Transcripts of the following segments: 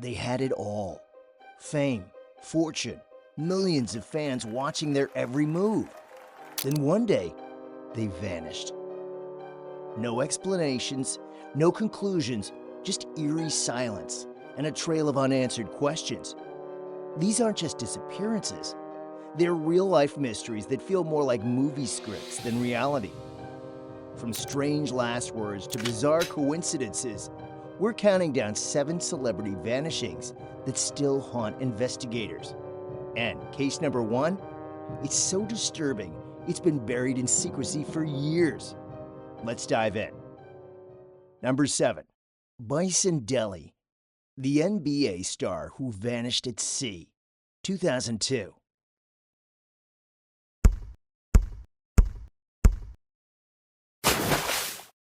They had it all. Fame, fortune, millions of fans watching their every move. Then one day, they vanished. No explanations, no conclusions, just eerie silence and a trail of unanswered questions. These aren't just disappearances. They're real-life mysteries that feel more like movie scripts than reality. From strange last words to bizarre coincidences, we're counting down 7 celebrity vanishings that still haunt investigators. And case number 1, it's so disturbing, it's been buried in secrecy for years. Let's dive in. Number 7, Bison Dele, the NBA star who vanished at sea, 2002.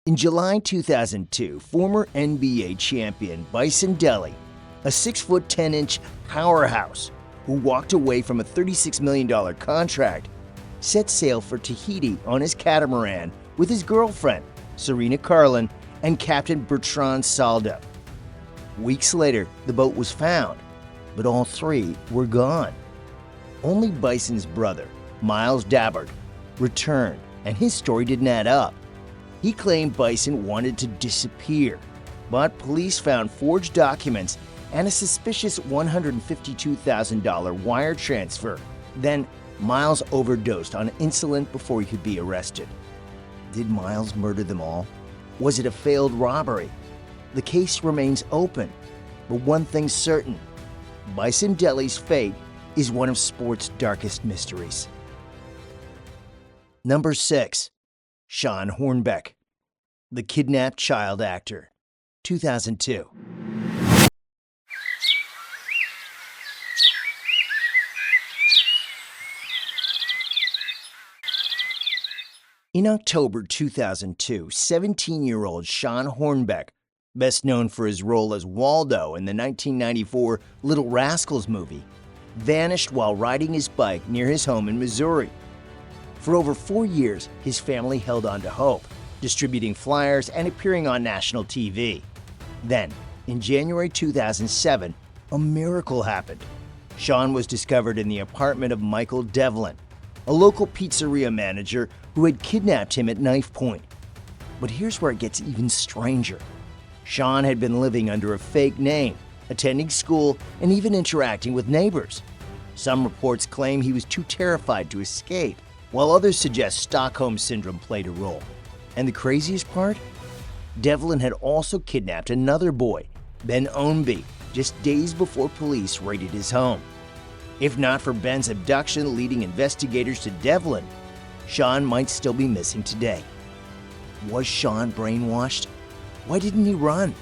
In July 2002, former NBA champion Bison Dele, a 6'10" powerhouse who walked away from a $36 million contract, set sail for Tahiti on his catamaran with his girlfriend, Serena Carlin, and Captain Bertrand Saldo. Weeks later, the boat was found, but all 3 were gone. Only Bison's brother, Miles Dabbard, returned, and his story didn't add up. He claimed Bison wanted to disappear, but police found forged documents and a suspicious $152,000 wire transfer. Then, Miles overdosed on insulin before he could be arrested. Did Miles murder them all? Was it a failed robbery? The case remains open, but one thing's certain: Bison Dele's fate is one of sport's darkest mysteries. Number 6. Shawn Hornbeck, the kidnapped child actor, 2002. In October 2002, 17-year-old Shawn Hornbeck, best known for his role as Waldo in the 1994 Little Rascals movie, vanished while riding his bike near his home in Missouri. For over 4 years, his family held on to hope, distributing flyers and appearing on national TV. Then, in January 2007, a miracle happened. Shawn was discovered in the apartment of Michael Devlin, a local pizzeria manager who had kidnapped him at knife point. But here's where it gets even stranger. Shawn had been living under a fake name, attending school, and even interacting with neighbors. Some reports claim he was too terrified to escape, while others suggest Stockholm Syndrome played a role. And the craziest part? Devlin had also kidnapped another boy, Ben Ownby, just days before police raided his home. If not for Ben's abduction leading investigators to Devlin, Shawn might still be missing today. Was Shawn brainwashed? Why didn't he run?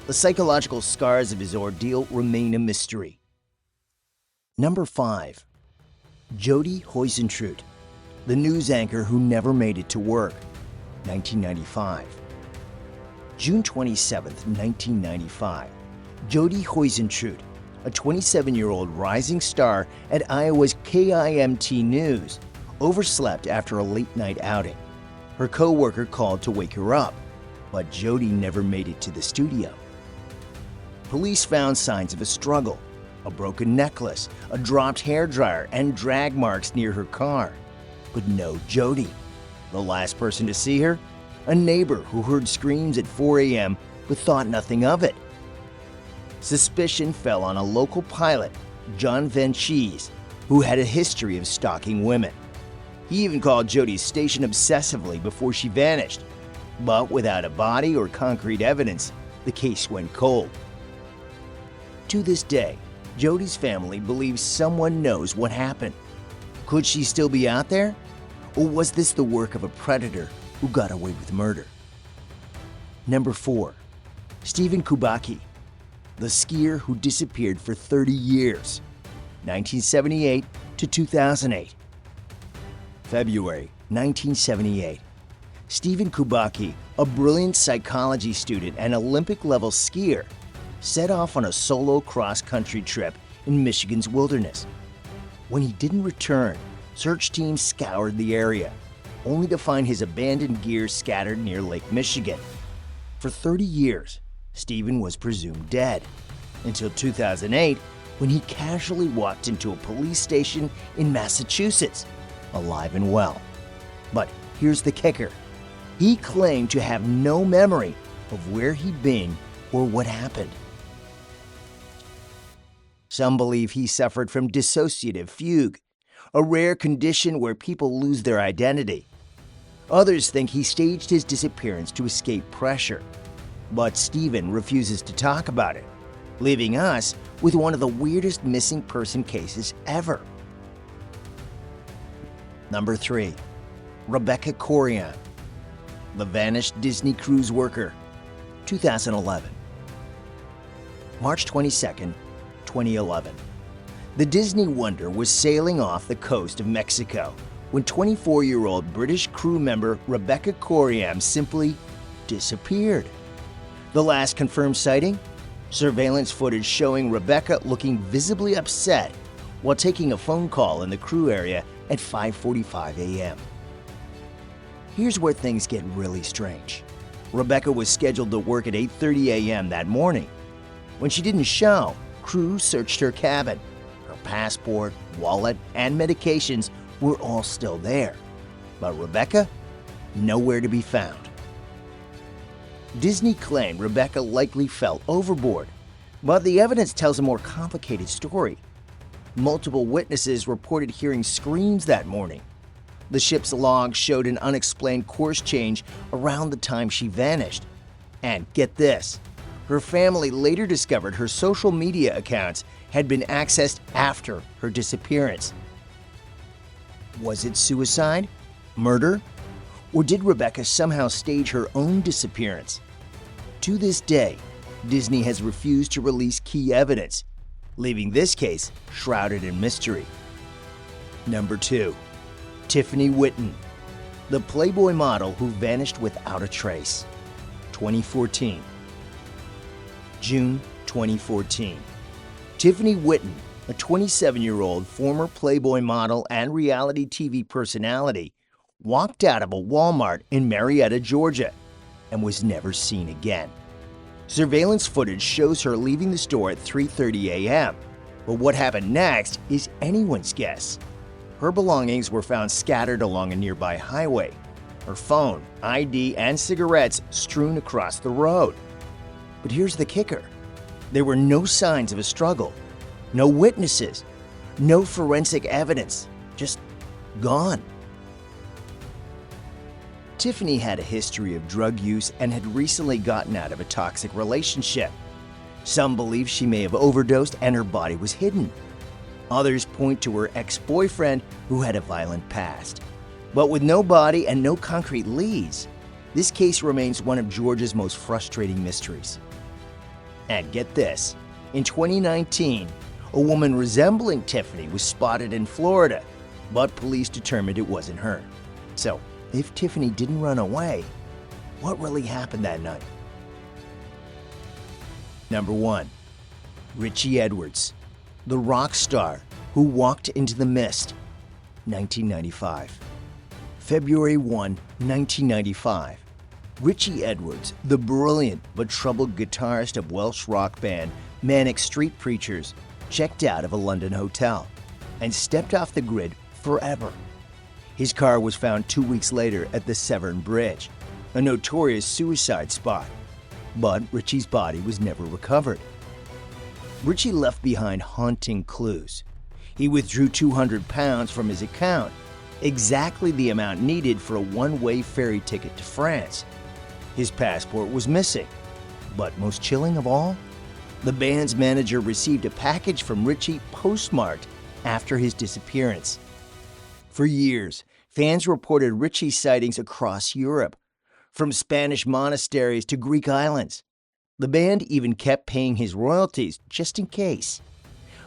The psychological scars of his ordeal remain a mystery. Number 5. Jodi Huisentruit, the news anchor who never made it to work, 1995. June 27, 1995, Jodi Huisentruit, a 27-year-old rising star at Iowa's KIMT News, overslept after a late-night outing. Her co-worker called to wake her up, but Jodi never made it to the studio. Police found signs of a struggle, a broken necklace, a dropped hairdryer, and drag marks near her car. But no Jodi. The last person to see her? A neighbor who heard screams at 4 a.m. but thought nothing of it. Suspicion fell on a local pilot, John Venchese, who had a history of stalking women. He even called Jodi's station obsessively before she vanished. But without a body or concrete evidence, the case went cold. To this day, Jodi's family believes someone knows what happened. Could she still be out there? Or was this the work of a predator who got away with murder? Number 4. Stephen Kubacki, the skier who disappeared for 30 years, 1978 to 2008. February 1978. Stephen Kubacki, a brilliant psychology student and Olympic-level skier, set off on a solo cross-country trip in Michigan's wilderness. When he didn't return, search teams scoured the area, only to find his abandoned gear scattered near Lake Michigan. For 30 years, Stephen was presumed dead. until 2008, when he casually walked into a police station in Massachusetts, alive and well. But here's the kicker. He claimed to have no memory of where he'd been or what happened. Some believe he suffered from dissociative fugue, a rare condition where people lose their identity. Others think he staged his disappearance to escape pressure. But Stephen refuses to talk about it, leaving us with one of the weirdest missing person cases ever. Number 3. Rebecca Coriam, the vanished Disney cruise worker, 2011. March 22nd, 2011. The Disney Wonder was sailing off the coast of Mexico when 24-year-old British crew member Rebecca Coriam simply disappeared. The last confirmed sighting? Surveillance footage showing Rebecca looking visibly upset while taking a phone call in the crew area at 5:45 a.m. Here's where things get really strange. Rebecca was scheduled to work at 8:30 a.m. that morning. When she didn't show, crew searched her cabin. Her passport, wallet, and medications were all still there. But Rebecca? Nowhere to be found. Disney claimed Rebecca likely fell overboard, but the evidence tells a more complicated story. Multiple witnesses reported hearing screams that morning. The ship's log showed an unexplained course change around the time she vanished. And get this, her family later discovered her social media accounts had been accessed after her disappearance. Was it suicide? Murder? Or did Rebecca somehow stage her own disappearance? To this day, Disney has refused to release key evidence, leaving this case shrouded in mystery. Number 2. Tiffany Whitton, the Playboy model who vanished without a trace, 2014. June 2014. Tiffany Whitton, a 27-year-old former Playboy model and reality TV personality, walked out of a Walmart in Marietta, Georgia, and was never seen again. Surveillance footage shows her leaving the store at 3:30 a.m., but what happened next is anyone's guess. Her belongings were found scattered along a nearby highway, her phone, ID, and cigarettes strewn across the road. But here's the kicker. There were no signs of a struggle, no witnesses, no forensic evidence, just gone. Tiffany had a history of drug use and had recently gotten out of a toxic relationship. Some believe she may have overdosed and her body was hidden. Others point to her ex-boyfriend who had a violent past. But with no body and no concrete leads, this case remains one of Georgia's most frustrating mysteries. And get this, in 2019, a woman resembling Tiffany was spotted in Florida, but police determined it wasn't her. So, if Tiffany didn't run away, what really happened that night? Number 1. Richey Edwards, the rock star who walked into the mist, 1995. February 1, 1995. Richey Edwards, the brilliant but troubled guitarist of Welsh rock band Manic Street Preachers, checked out of a London hotel and stepped off the grid forever. His car was found 2 weeks later at the Severn Bridge, a notorious suicide spot, but Richey's body was never recovered. Richey left behind haunting clues. He withdrew £200 from his account, exactly the amount needed for a one-way ferry ticket to France. His passport was missing, but most chilling of all, the band's manager received a package from Richey postmarked after his disappearance. For years, fans reported Richey's sightings across Europe, from Spanish monasteries to Greek islands. The band even kept paying his royalties just in case.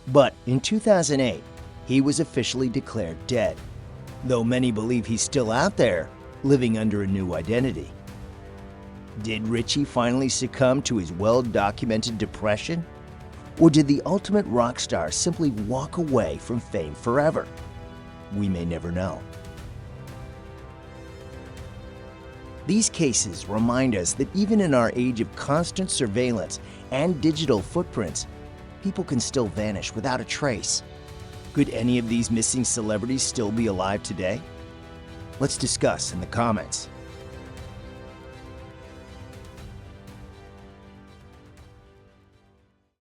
But in 2008, he was officially declared dead, though many believe he's still out there, living under a new identity. Did Richey finally succumb to his well-documented depression? Or did the ultimate rock star simply walk away from fame forever? We may never know. These cases remind us that even in our age of constant surveillance and digital footprints, people can still vanish without a trace. Could any of these missing celebrities still be alive today? Let's discuss in the comments.